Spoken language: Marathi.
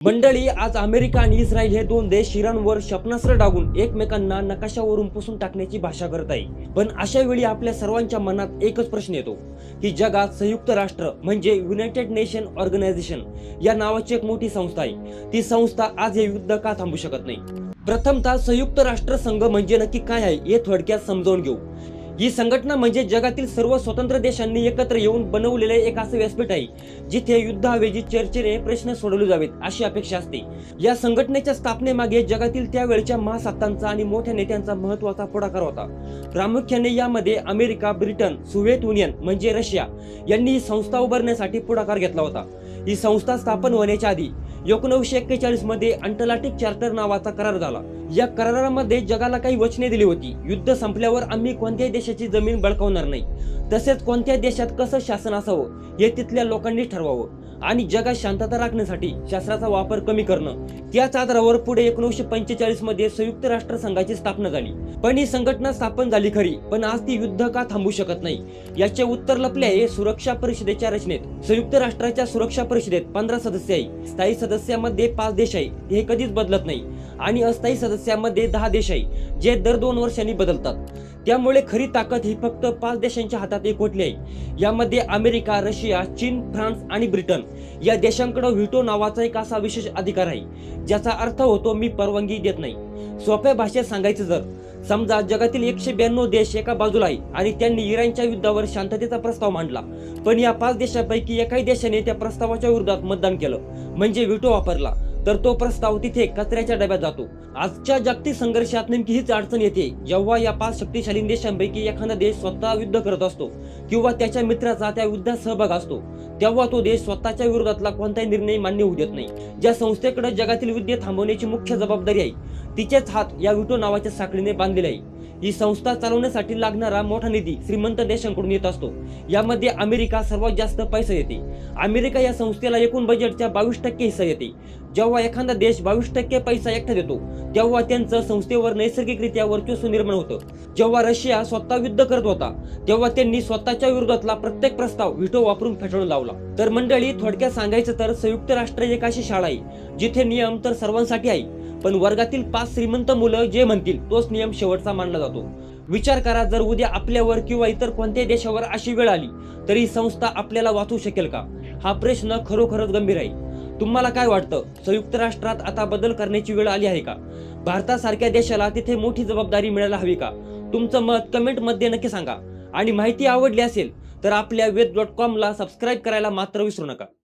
मंडळी, आज अमेरिका आणि इस्रायल हे दोन देश इराणवर क्षेपणास्त्र डागून एकमेकांना नकाशावरून पुसून टाकण्याची भाषा करत आहे. पण अशा वेळी आपल्या सर्वांच्या मनात एकच प्रश्न येतो की जगात संयुक्त राष्ट्र म्हणजे युनायटेड नेशन ऑर्गनायझेशन या नावाची एक मोठी संस्था आहे. ती संस्था आज हे युद्ध का थांबू शकत नाही? प्रथमतः संयुक्त राष्ट्र संघ म्हणजे नक्की काय आहे हे थोडक्यात समजावून घेऊ. ही संघटना म्हणजे जगातील सर्व स्वतंत्र देशांनी एकत्र येऊन बनवलेले एक असं व्यासपीठ आहे जिथे युद्धाऐवजी चर्चेने प्रश्न सोडवले जावेत अशी अपेक्षा असते. या संघटनेच्या स्थापनेमागे जगातील त्यावेळच्या महासत्तांचा आणि मोठ्या नेत्यांचा महत्त्वाचा पुढाकार होता. प्रामुख्याने यामध्ये अमेरिका, ब्रिटन, सोव्हिएत युनियन म्हणजे रशिया यांनी ही संस्था उभारण्यासाठी पुढाकार घेतला होता. ही संस्था स्थापन होण्याच्या आधी 1941 मध्ये अटलांटिक चार्टर नावाचा करार झाला. या करारामध्ये जगाला काही वचने दिली होती. युद्ध संपल्यावर आम्ही कोणत्याही देशाची जमीन बळकावणार नाही, तसेच कोणत्या देशात कसं शासन असावं हे तिथल्या लोकांनी ठरवावं आणि जगात शांतता राखण्यासाठी शस्त्राचा वापर कमी करणं. त्याच आधारावर पुढे 1945 मध्ये संयुक्त राष्ट्र संघाची स्थापना झाली. पण ही संघटना स्थापन झाली खरी, पण आज ती युद्ध का थांबू शकत नाही याचे उत्तर लपले आहे सुरक्षा परिषदेच्या रचनेत. संयुक्त राष्ट्राच्या सुरक्षा परिषदेत 15 सदस्य आहे. स्थायी सदस्यामध्ये 5 देश आहे, हे कधीच बदलत नाही, आणि अस्थायी सदस्यामध्ये 10 देश आहे जे दर 2 वर्षांनी बदलतात. त्यामुळे खरी ताकद ही फक्त 5 देशांच्या हातात एकवटली आहे. यामध्ये अमेरिका, रशिया, चीन, फ्रान्स आणि ब्रिटन या देशांकडे व्हीटो नावाचा एक असा विशेष अधिकार आहे ज्याचा अर्थ होतो मी परवानगी देत नाही. सोप्या भाषेत सांगायचं तर समजा जगातील 192 देश एका बाजूला आहे आणि त्यांनी इराणच्या युद्धावर शांततेचा प्रस्ताव मांडला, पण या 5 देशांपैकी एकाही देशाने त्या प्रस्तावाच्या विरोधात मतदान केलं म्हणजे व्हीटो वापरला, तर तो प्रस्ताव तिथे कचऱ्याच्या डब्यात जातो. आजच्या जागतिक संघर्षात नेमकी हीच अडचण येते. जेव्हा या 5 शक्तिशाली देशांपैकी एखादा देश स्वतः युद्ध करत असतो किंवा त्याच्या मित्राचा त्या युद्धात सहभाग असतो, तेव्हा तो देश स्वतःच्या विरोधातला कोणताही निर्णय मान्य होऊ देत नाही. ज्या संस्थेकडे जगातील युद्ध थांबवण्याची मुख्य जबाबदारी आहे तिचेच हात या व्हीटो नावाच्या साखळीने बांधलेले आहे. ही संस्था चालवण्यासाठी लागणारा मोठा निधी श्रीमंत देशांकडून येत असतो. यामध्ये अमेरिका सर्वात जास्त पैसा देते. अमेरिका या संस्थेला एकूण बजेटच्या 22% हिस्सा देते. जेव्हा एखादा देश 22% पैसा एकटा देतो तेव्हा त्यांचं संस्थेवर नैसर्गिकरित्या वर्चस्व निर्माण होतं. जेव्हा रशिया स्वतः युद्ध करत होता तेव्हा त्यांनी स्वतःच्या विरोधातला प्रत्येक प्रस्ताव व्हीटो वापरून फेटाळून लावला. तर मंडळी, थोडक्यात सांगायचं तर संयुक्त राष्ट्र एक अशी शाळा आहे जिथे नियम तर सर्वांसाठी आहे, पण वर्गातील 5 श्रीमंत मुलं जे म्हणतील तोच नियम शेवटचा मानला जातो. विचार करा, जर उद्या आपल्यावर किंवा इतर कोणत्याही देशावर अशी वेळ आली तर ही संस्था आपल्याला वाचवू शकेल का? हा प्रश्न खरोखरच गंभीर आहे. तुम्हाला काय वाटतं? संयुक्त राष्ट्रात आता बदल करण्याची वेळ आली आहे का? भारतासारख्या देशाला तिथे मोठी जबाबदारी मिळायला हवी का? तुमचं मत कमेंटमध्ये नक्की सांगा. आणि माहिती आवडली असेल तर आपल्या वेद.com ला सबस्क्राईब करायला मात्र विसरू नका.